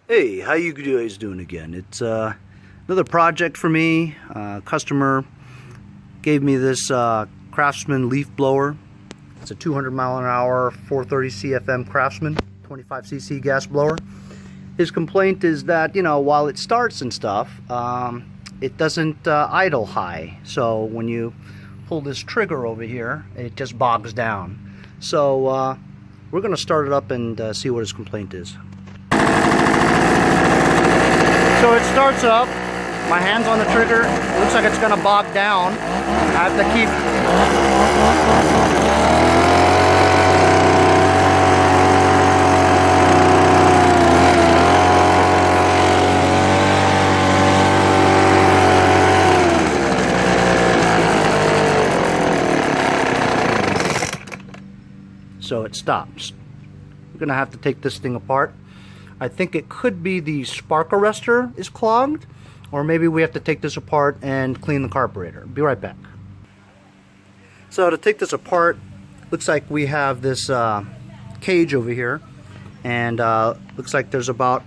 Hey, how you guys doing again? It's another project for me. Customer gave me this Craftsman leaf blower. It's a 200 mile an hour 430 CFM Craftsman 25cc gas blower. His complaint is that, you know, while it starts and stuff, it doesn't idle high. So when you pull this trigger over here, it just bogs down. So we're going to start it up and see what his complaint is. So it starts up, my hand's on the trigger, it looks like it's going to bog down. I have to keep... So it stops. We're going to have to take this thing apart. I think it could be the spark arrestor is clogged, or maybe we have to take this apart and clean the carburetor. Be right back. So to take this apart, looks like we have this cage over here, and looks like there's about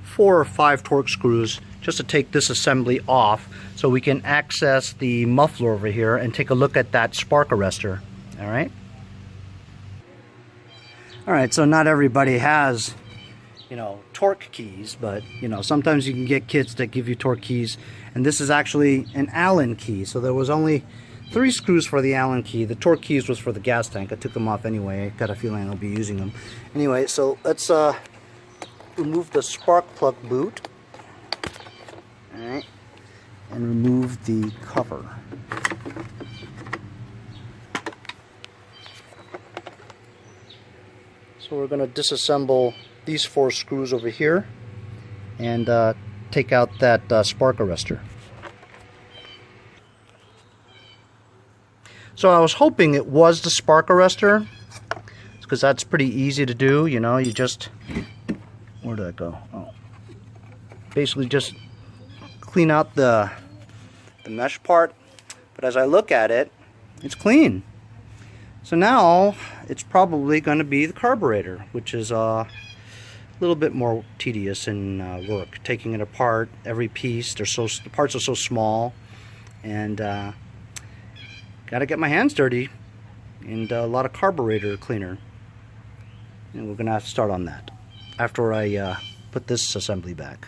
4 or 5 torque screws just to take this assembly off so we can access the muffler over here and take a look at that spark arrestor. Alright, so not everybody has, you know, torque keys, but you know, sometimes you can get kits that give you torque keys, and this is actually an Allen key. So there was only 3 screws for the Allen key. The torque keys was for the gas tank. I took them off anyway. I got a feeling I'll be using them anyway. So let's remove the spark plug boot, all right, and remove the cover. So we're going to disassemble these 4 screws over here and take out that spark arrestor. So I was hoping it was the spark arrestor, because that's pretty easy to do. You know, you just, where did that go? Oh, basically just clean out the mesh part. But as I look at it, it's clean. So now it's probably going to be the carburetor, which is a little bit more tedious in work. Taking it apart, every piece, the parts are so small, and got to get my hands dirty, and a lot of carburetor cleaner. And we're going to have to start on that after I put this assembly back.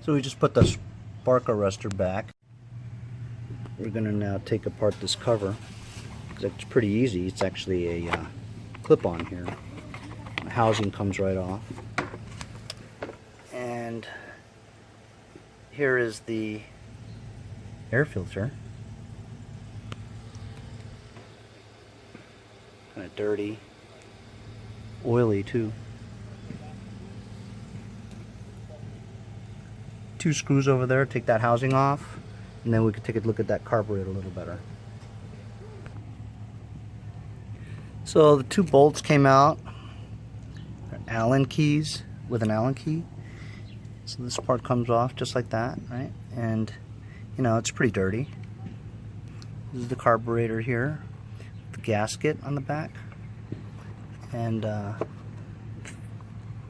So we just put the spark arrestor back. We're going to now take apart this cover. It's pretty easy. It's actually a clip-on here. The housing comes right off. And here is the air filter. Kind of dirty. Oily too. 2 screws over there. Take that housing off, and then we can take a look at that carburetor a little better. So the 2 bolts came out. They're Allen keys with an Allen key. So this part comes off just like that, right? And you know, it's pretty dirty. This is the carburetor here, the gasket on the back, and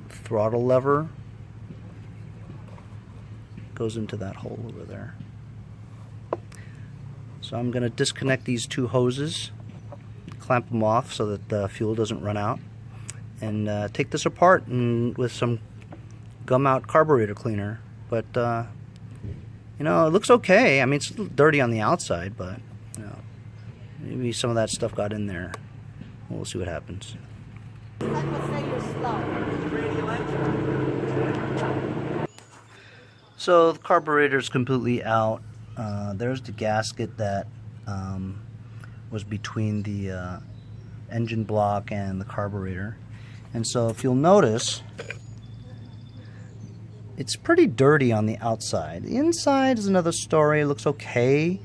throttle lever goes into that hole over there. So I'm going to disconnect these 2 hoses, clamp them off so that the fuel doesn't run out, and take this apart and with some gum out carburetor cleaner. But you know, it looks okay. I mean, it's a little dirty on the outside, but you know, maybe some of that stuff got in there. We'll see what happens. So the carburetor is completely out. There's the gasket that was between the engine block and the carburetor. And so if you'll notice, it's pretty dirty on the outside. The inside is another story. It looks okay.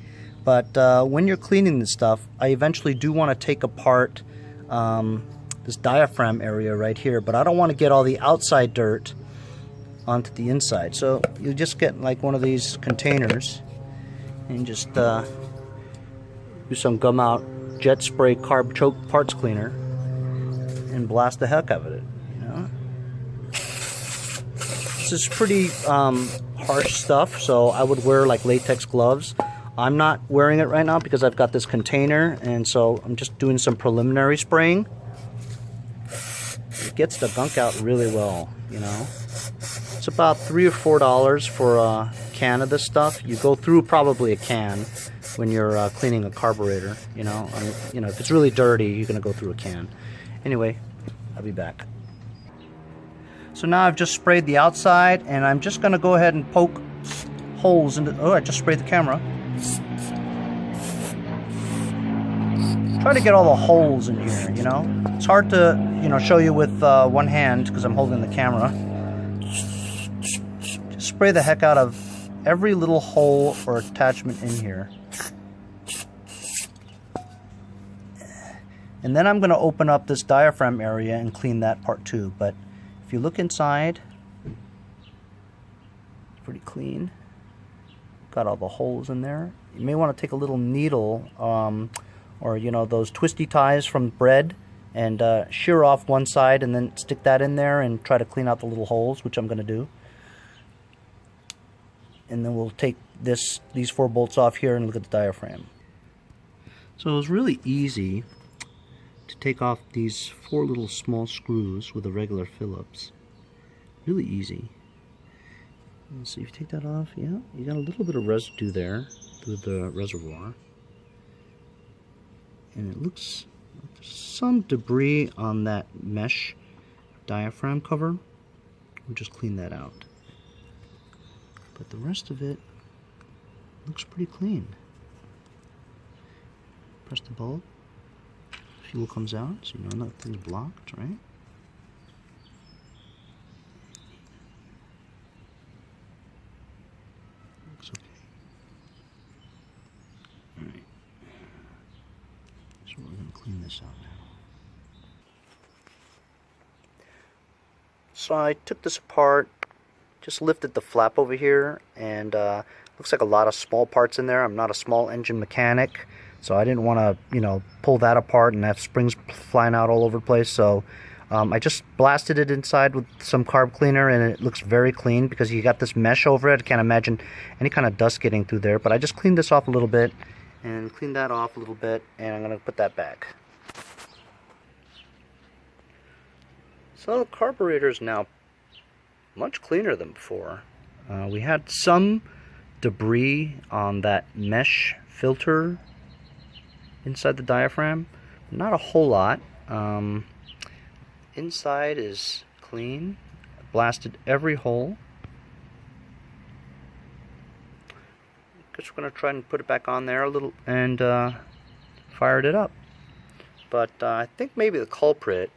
But when you're cleaning this stuff, I eventually do want to take apart this diaphragm area right here. But I don't want to get all the outside dirt onto the inside. So you just get like one of these containers and just do some gum out jet spray carb choke parts cleaner and blast the heck out of it, you know. this is pretty harsh stuff, so I would wear like latex gloves. I'm not wearing it right now because I've got this container, and so I'm just doing some preliminary spraying. It gets the gunk out really well, you know. It's about $3 or $4 for a can of this stuff. You go through probably a can when you're cleaning a carburetor, you know. If it's really dirty, you're gonna go through a can. Anyway, I'll be back. So now I've just sprayed the outside, and I'm just gonna go ahead and poke holes into. Oh, I just sprayed the camera. Try to get all the holes in here, you know. It's hard to, show you with one hand because I'm holding the camera. Just spray the heck out of every little hole or attachment in here. And then I'm going to open up this diaphragm area and clean that part too. But if you look inside, it's pretty clean. Got all the holes in there. You may want to take a little needle or those twisty ties from bread and shear off one side and then stick that in there and try to clean out the little holes, which I'm going to do. And then we'll take these 4 bolts off here and look at the diaphragm. So it was really easy to take off these 4 little small screws with a regular Phillips. Really easy. And so you take that off, yeah, you got a little bit of residue there through the reservoir. And it looks like there's some debris on that mesh diaphragm cover. We'll just clean that out. But the rest of it looks pretty clean. Press the bulb. Fuel comes out, so you know nothing's blocked, right? Looks okay. Alright. So we're going to clean this out now. So I took this apart, just lifted the flap over here, and looks like a lot of small parts in there. I'm not a small engine mechanic, so I didn't want to, pull that apart and have springs flying out all over the place. So I just blasted it inside with some carb cleaner, and it looks very clean because you got this mesh over it. I can't imagine any kind of dust getting through there. But I just cleaned this off a little bit and cleaned that off a little bit, and I'm going to put that back. So the carburetor is now much cleaner than before. We had some debris on that mesh filter inside the diaphragm. Not a whole lot. Inside is clean. I blasted every hole. Guess we're going to try and put it back on there a little and fired it up. But I think maybe the culprit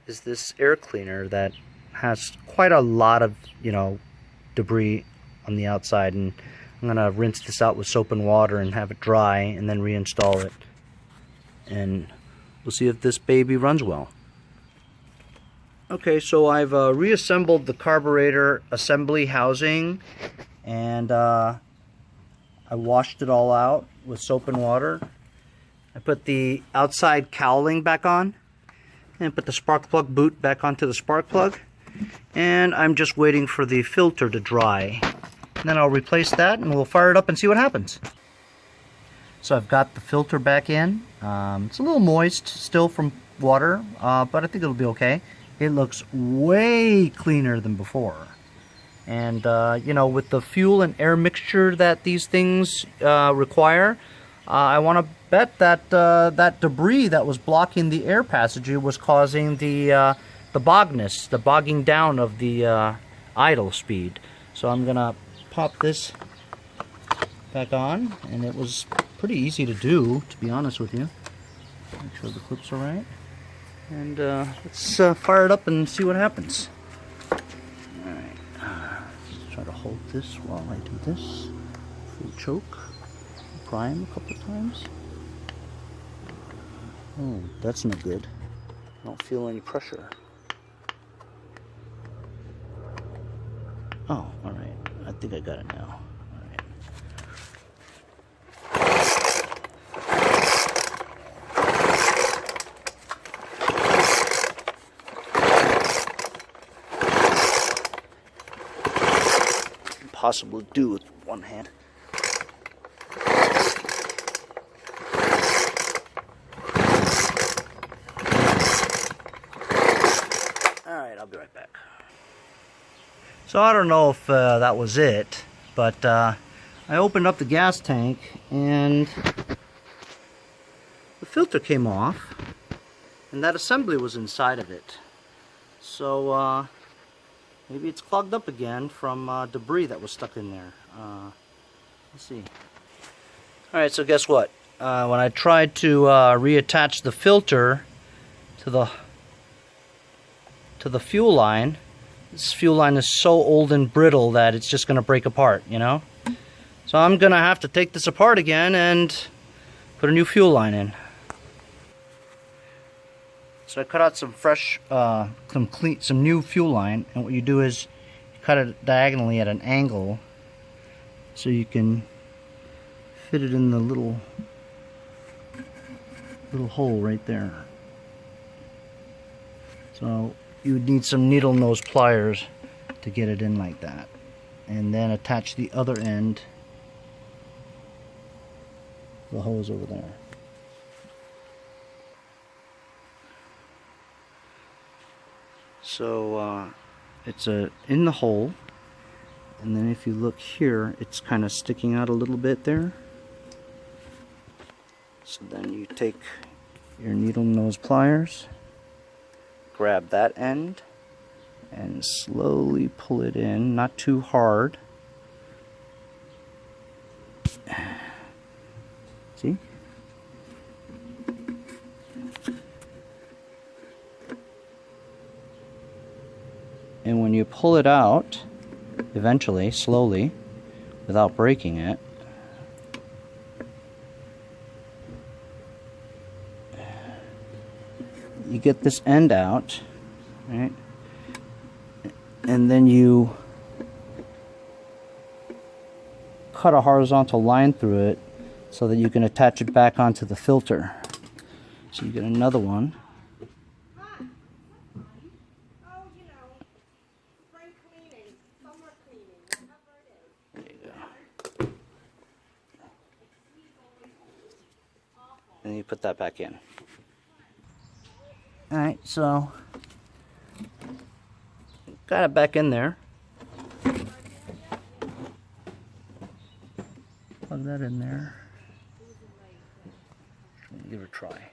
is this air cleaner that has quite a lot of, debris on the outside, and I'm going to rinse this out with soap and water and have it dry and then reinstall it. And we'll see if this baby runs well. Okay, so I've reassembled the carburetor assembly housing, and I washed it all out with soap and water. I put the outside cowling back on and put the spark plug boot back onto the spark plug, and I'm just waiting for the filter to dry. And then I'll replace that and we'll fire it up and see what happens. So I've got the filter back in. It's a little moist still from water, but I think it'll be okay. It looks way cleaner than before. And with the fuel and air mixture that these things require, I want to bet that that debris that was blocking the air passage was causing the bogness, the bogging down of the idle speed. So I'm gonna pop this back on, and it was pretty easy to do, to be honest with you. Make sure the clips are right, and let's fire it up and see what happens. Alright, let's try to hold this while I do this. Full choke, prime a couple of times. Oh, that's no good. I don't feel any pressure. Oh, alright. I think I got it now. Alright. impossible to do with one hand. Alright, I'll be right back. So I don't know if that was it, but I opened up the gas tank and the filter came off, and that assembly was inside of it. So maybe it's clogged up again from debris that was stuck in there. Let's see. Alright, so guess what? When I tried to reattach the filter to the fuel line, this fuel line is so old and brittle that it's just going to break apart, you know? So I'm going to have to take this apart again and put a new fuel line in. So I cut out some fresh, some new fuel line, and what you do is you cut it diagonally at an angle so you can fit it in the little hole right there. So you would need some needle nose pliers to get it in like that, and then attach the other end to the hose over there. So it's in the hole, and then if you look here, it's kind of sticking out a little bit there. So then you take your needle nose pliers, grab that end, and slowly pull it in, not too hard. See? And when you pull it out, eventually, slowly, without breaking it, you get this end out, right? And then you cut a horizontal line through it so that you can attach it back onto the filter. So you get another one. There you go. And you put that back in. Alright, so got it back in there. Plug that in there. Give it a try.